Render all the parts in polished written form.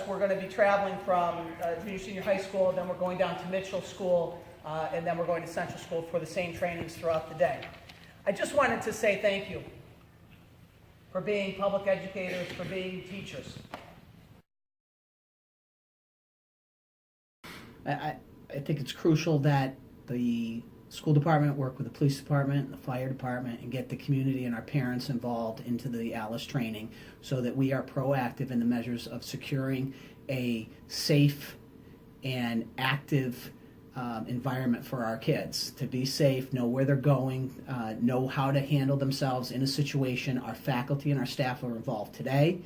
We're going to be traveling from junior senior high school, then we're going down to Mitchell School, and then we're going to Central School for the same trainings throughout the day. I just wanted to say thank you for being public educators, for being teachers. I think it's crucial that the school department work with the police department and the fire department and get the community and our parents involved into the ALICE training so that we are proactive in the measures of securing a safe and active environment for our kids to be safe, know where they're going, know how to handle themselves in a situation. Our faculty and our staff are involved today.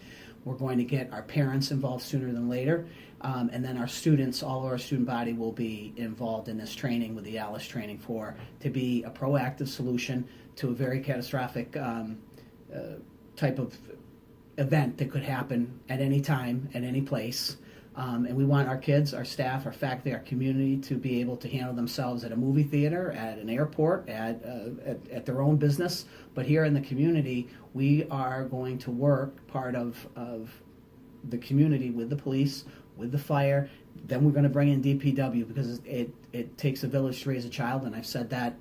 We're going to get our parents involved sooner than later. And then our students, all of our student body will be involved in this training with the ALICE training to be a proactive solution to a very catastrophic type of event that could happen at any time, at any place. And we want our kids, our staff, our faculty, our community to be able to handle themselves at a movie theater, at an airport, at their own business. But here in the community, we are going to work part of the community with the police, with the fire. Then we're going to bring in DPW because it takes a village to raise a child, and I've said that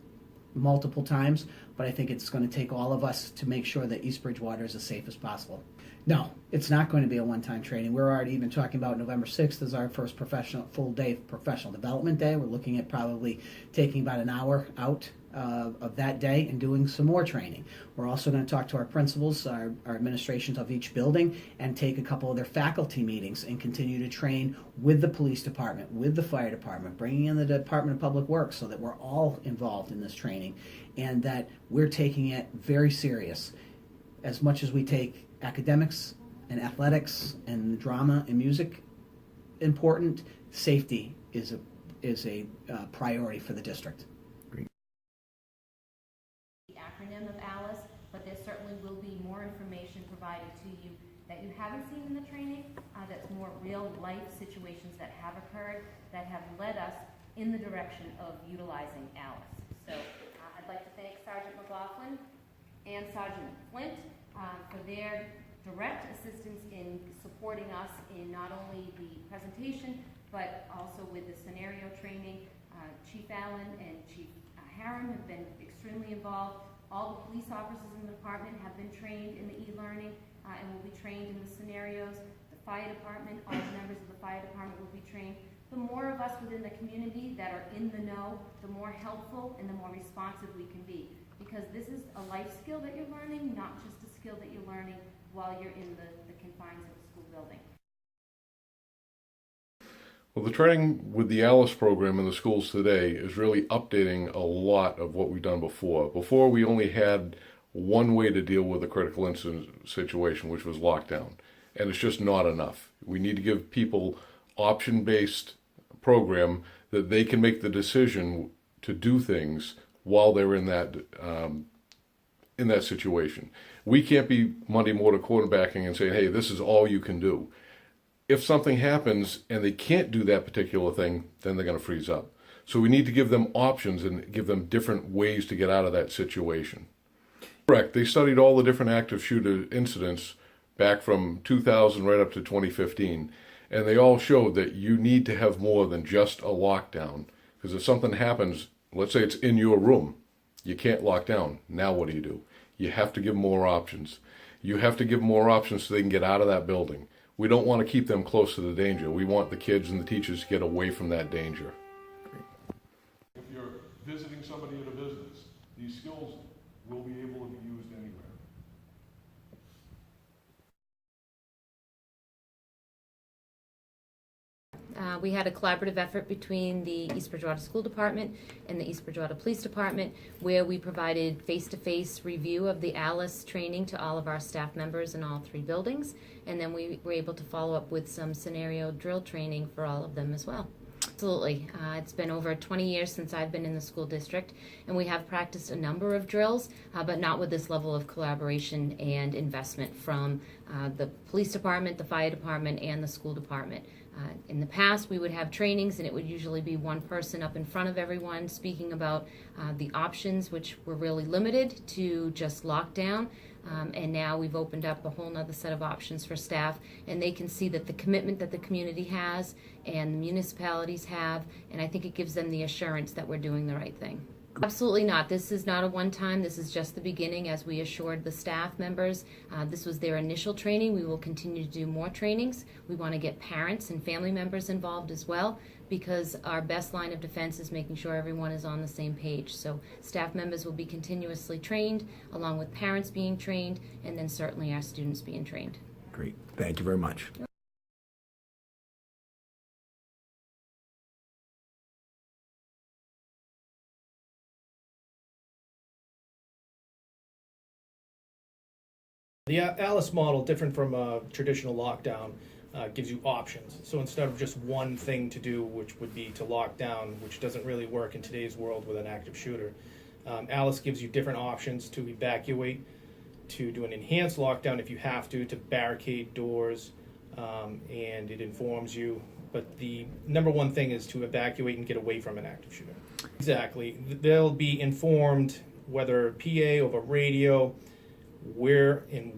multiple times, but I think it's going to take all of us to make sure that East Bridgewater is as safe as possible. No, it's not going to be a one-time training. We're already even talking about November 6th as our first full day professional development day. We're looking at probably taking about an hour out of that day and doing some more training. We're also going to talk to our principals, our administrations of each building, and take a couple of their faculty meetings and continue to train with the police department, with the fire department, bringing in the Department of Public Works so that we're all involved in this training and that we're taking it very serious. As much as we take academics and athletics and drama and music important, safety is a priority for the district. Acronym of ALICE, but there certainly will be more information provided to you that you haven't seen in the training, that's more real life situations that have occurred that have led us in the direction of utilizing ALICE. So I'd like to thank Sergeant McLaughlin and Sergeant Flint for their direct assistance in supporting us in not only the presentation but also with the scenario training. Chief Allen and Chief Harum have been extremely involved. All the police officers in the department have been trained in the e-learning and will be trained in the scenarios. The fire department, all the members of the fire department will be trained. The more of us within the community that are in the know, the more helpful and the more responsive we can be. Because this is a life skill that you're learning, not just a skill that you're learning while you're in the confines of the school building. Well, the training with the ALICE program in the schools today is really updating a lot of what we've done before. Before, we only had one way to deal with a critical incident situation, which was lockdown. And it's just not enough. We need to give people option-based program that they can make the decision to do things while they're in that situation. We can't be Monday morning quarterbacking and saying, hey, this is all you can do. If something happens and they can't do that particular thing, then they're going to freeze up. So we need to give them options and give them different ways to get out of that situation. Correct. They studied all the different active shooter incidents back from 2000 right up to 2015. And they all showed that you need to have more than just a lockdown. Because if something happens, let's say it's in your room, you can't lock down. Now what do? You have to give more options. You have to give more options so they can get out of that building. We don't want to keep them close to the danger. We want the kids and the teachers to get away from that danger. If you're visiting somebody at a business, these skills will be able to be used anywhere. We had a collaborative effort between the East Bridgewater School Department and the East Bridgewater Police Department where we provided face-to-face review of the ALICE training to all of our staff members in all 3 buildings, and then we were able to follow up with some scenario drill training for all of them as well. Absolutely. It's been over 20 years since I've been in the school district, and we have practiced a number of drills, but not with this level of collaboration and investment from the police department, the fire department, and the school department. In the past, we would have trainings, and it would usually be one person up in front of everyone speaking about the options, which were really limited to just lockdown. And now we've opened up a whole nother set of options for staff, and they can see that the commitment that the community has and the municipalities have, and I think it gives them the assurance that we're doing the right thing. Absolutely not. This is not a one-time. This is just the beginning, as we assured the staff members. This was their initial training. We will continue to do more trainings. We want to get parents and family members involved as well, because our best line of defense is making sure everyone is on the same page. So staff members will be continuously trained, along with parents being trained, and then certainly our students being trained. Great. Thank you very much. The Alice model, different from a traditional lockdown, gives you options. So instead of just one thing to do, which would be to lock down, which doesn't really work in today's world with an active shooter, Alice gives you different options to evacuate, to do an enhanced lockdown if you have to barricade doors, and it informs you. But the number one thing is to evacuate and get away from an active shooter. Exactly. They'll be informed, whether PA over radio, where and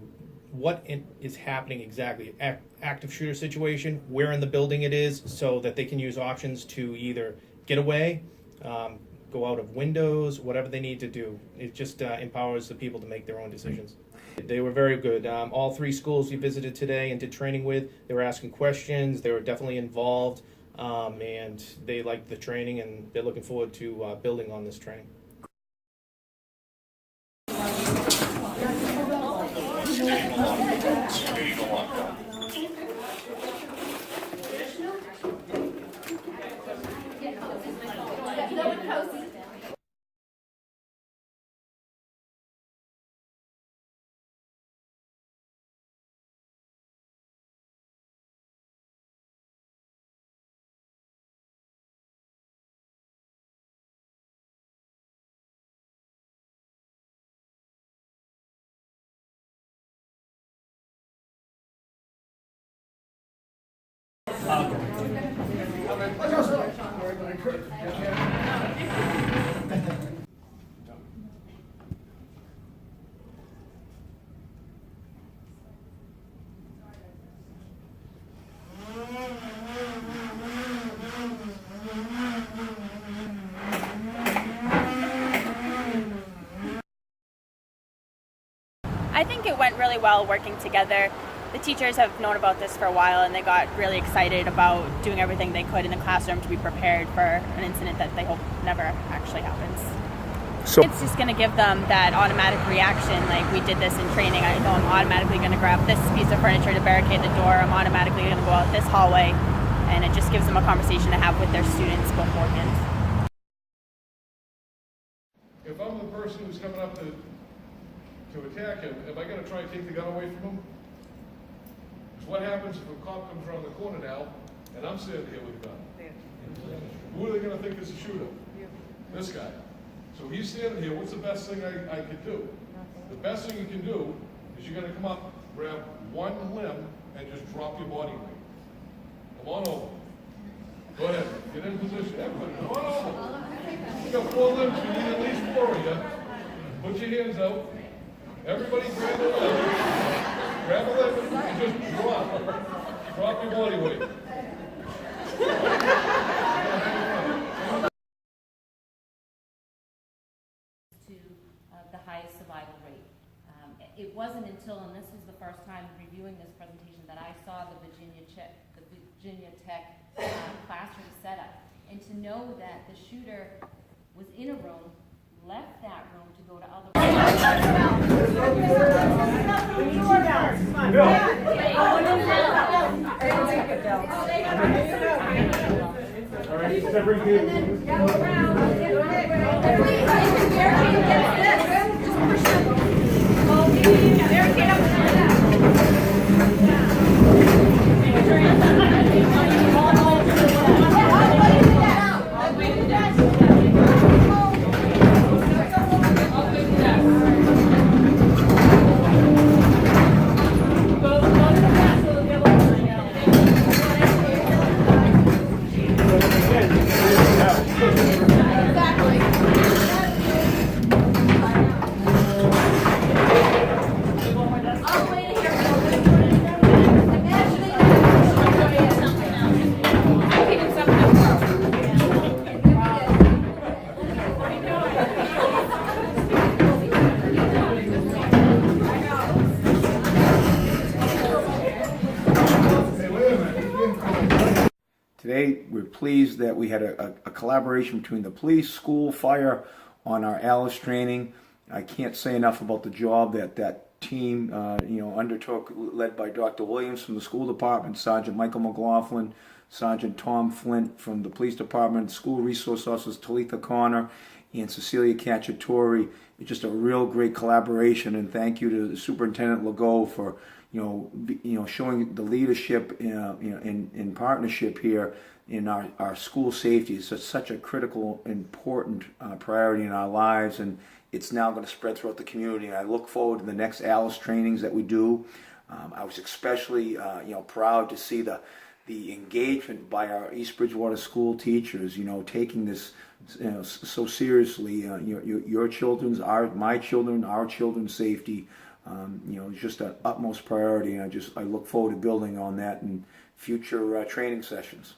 what is happening exactly. Active shooter situation, where in the building it is, so that they can use options to either get away, go out of windows, whatever they need to do. It just empowers the people to make their own decisions. They were very good. All three schools we visited today and did training with, they were asking questions, they were definitely involved, and they liked the training, and they're looking forward to building on this training. I think it went really well working together. The teachers have known about this for a while, and they got really excited about doing everything they could in the classroom to be prepared for an incident that they hope never actually happens. So it's just going to give them that automatic reaction, like we did this in training. I know I'm automatically going to grab this piece of furniture to barricade the door. I'm automatically going to go out this hallway, and it just gives them a conversation to have with their students beforehand. If I'm the person who's coming up to attack him, am I going to try and take the gun away from him? Because what happens if a cop comes around the corner now, and I'm standing here with a gun? Who are they going to think is the shooter? This guy. So he's standing here, what's the best thing I could do? The best thing you can do is you're going to come up, grab one limb, and just drop your body weight. Come on over. Go ahead, get in position. Everybody, come on over. You got 4 limbs, we need at least 4 of you. Put your hands out. Everybody grab a limb. Grab a limb and just drop. Drop your body weight. To the highest survival rate. It wasn't until, and this was the first time reviewing this presentation, that I saw the Virginia Tech classroom setup. And to know that the shooter was in a room, left that room to go to other pleased that we had a collaboration between the police, school, fire on our ALICE training. I can't say enough about the job that team undertook, led by Dr. Williams from the school department, Sergeant Michael McLaughlin, Sergeant Tom Flint from the police department, school resource officers Talitha Connor and Cecilia Cacciatore. It's just a real great collaboration, and thank you to Superintendent Legault for showing the leadership in partnership here in our school safety. It's such a critical, important priority in our lives, and it's now going to spread throughout the community. And I look forward to the next ALICE trainings that we do. I was especially proud to see the engagement by our East Bridgewater school teachers, taking this so seriously. Your children's, my children, our children's safety, is just an utmost priority. And I look forward to building on that in future training sessions.